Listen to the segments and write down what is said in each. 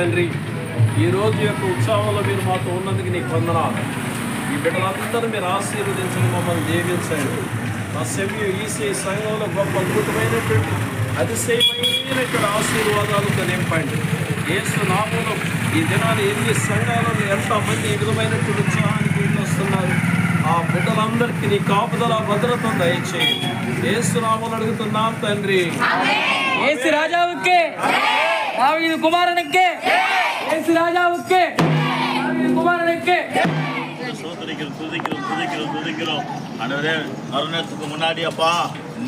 తండ్రి. ఈరోజు యొక్క ఉత్సవంలో మీరు మాతో ఉన్నందుకు నీకు వందనాలు. ఈ బిడ్డలందరూ మీరు ఆశీర్వదించండి, మమ్మల్ని దీవించండి. మా సెవ్యు ఈసీ సంఘంలో గొప్ప అద్భుతమైనటువంటి అతిశయమైనటువంటి ఆశీర్వాదాలతో నింపండి. యేసు నామములో ఈ దినాలు ఎన్ని సంఘాలలో ఎంతమంది ఈ విధమైనటువంటి ఉత్సాహానికి వస్తున్నారు. ఆ బిడ్డలందరికీ నీ కాపుదల భద్రతను దయచేయండి. యేసు నామములో అడుగుతున్నాం తండ్రి. యేసు రాజావుకే, దావీదు కుమారனுக்கே, యేసు ராஜாவுக்கே, தாவீது குமாரனுக்கே. துதிக்கிறோம் ஆண்டவரே. மரணத்துக்கு முன்னாடி அப்பா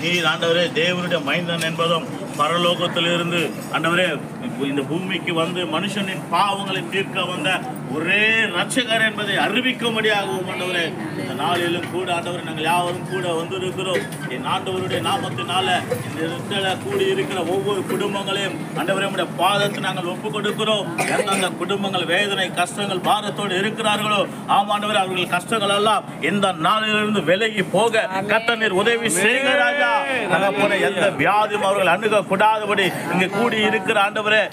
நீர் ஆண்டவரே தேவனுடைய மைந்தன் என்பதும் பரலோகத்திலிருந்து ஆண்டவரே இந்த பூமிக்கு வந்து மனுஷனின் பாவங்களை தீர்க்க வந்த ஒரே ரட்சகர் என்பதை அறிவிக்கும்படியாகவும் ஆண்டவரே இந்த நாளிலும் கூட ஆண்டவரே நாங்கள் யாவரும் கூட வந்திருக்கிறோம். என் ஆண்டவருடைய நாமத்தினால இந்த இடத்துல கூடி இருக்கிற ஒவ்வொரு குடும்பங்களையும் ஆண்டவரே நம்முடைய பாதத்தை நாங்கள் ஒப்புக் கொடுக்கிறோம். எந்தெந்த குடும்பங்கள் வேதனை கஷ்டங்கள் பாரத்தோடு இருக்கிறார்களோ ஆமாண்டவரே அவர்கள் கஷ்டங்கள் எல்லாம் இந்த நாளிலிருந்து விலகி போக கர்த்தர் நீர் உதவி செய்க ராஜா. போன எந்த வியாதியும் அவர்கள் அணுக கூடாதபடி இங்கு கூடி இருக்கிற ஆண்டவரே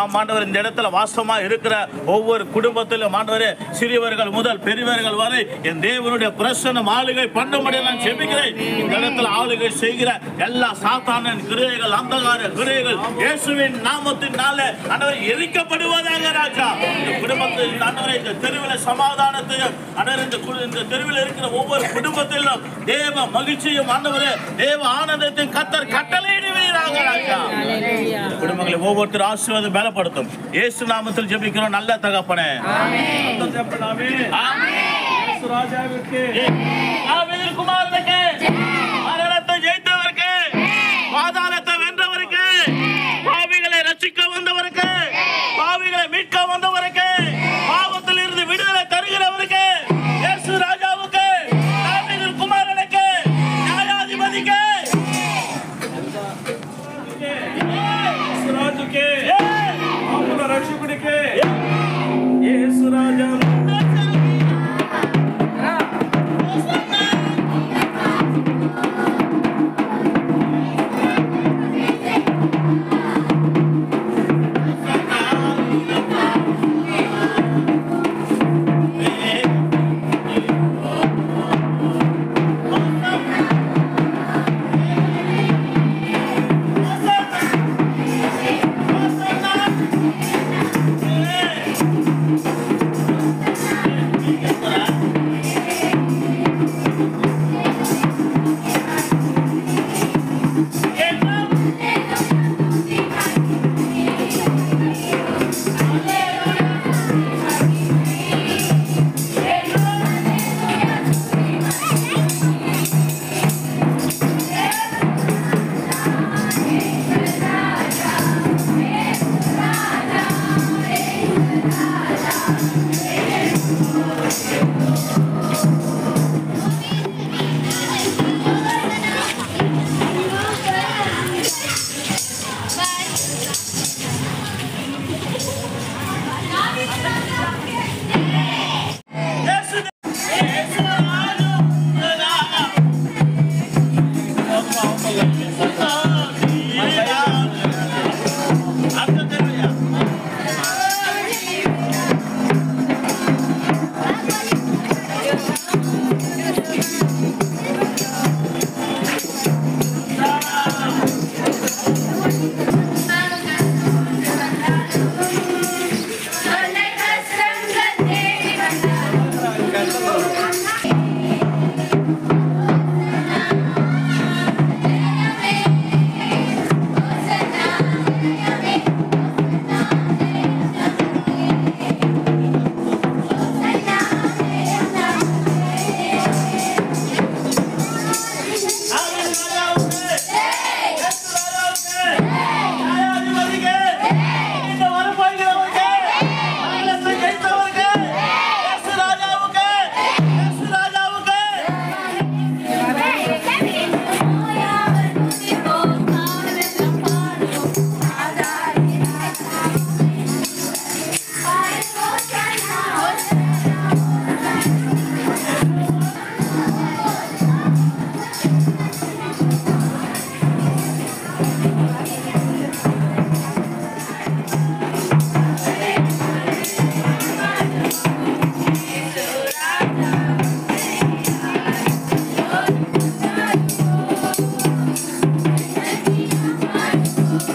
ஆமாண்டவர் இந்த இடத்துல வாசமா இருக்கிற ஒவ்வொரு குடும்பத்திலும் ஆண்டவரே சிறியவர்கள் முதல் பெரியவர்கள் வரை என் தேவனுடைய பிரசன்னம் ஆளுகை பண்ணும்படி நான் ஜெபிக்கிறேன். இந்த இடத்துல ஆளுகை செய்கிற எல்லா சாத்தானின் கிரியைகள் அந்தகார கிரியைகள் இயேசுவின் நாமத்தினால ஆண்டவரே எரிக்கப்படுவதாக ராஜா. இந்த குடும்பத்தில் ஆண்டவரே இந்த தெருவில் சமாதானத்தையும் ஆண்டவரே இந்த தெருவில் இருக்கிற ஒவ்வொரு குடும்பத்திலும் தேவ மகிழ்ச்சியும் ஆண்டவரே தேவ ஆனந்தத்தையும் கர்த்தர் கட்டளையிடுவீராக ராஜா. குடும்பங்களை ஒவ்வொருத்தர் ஆசீர்வாதம் பலப்படுத்தும். இயேசு நாமத்தில் ஜெபிக்கிறோம் நல்ல தகப்பனே. தாவீது குமாரனுக்கே, மரணத்தை ஜெயித்தவருக்கு, பாதாளத்தை வென்றவருக்கு, பாவிகளை ரட்சிக்க வந்தவருக்கு, பாவிகளை மீட்க வந்தவருக்கு, பாவத்தில் இருந்து விடுதலை தருகிறவருக்கு, இயேசு ராஜாவுக்கு, தாவீது குமாரனுக்கு, நியாயாதிபதிக்கு, రాజుకే, ఆపుల రక్షకుడికే, యేసు రాజా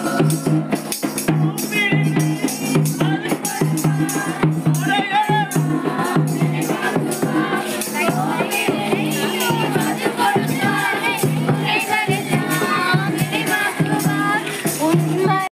Thank you.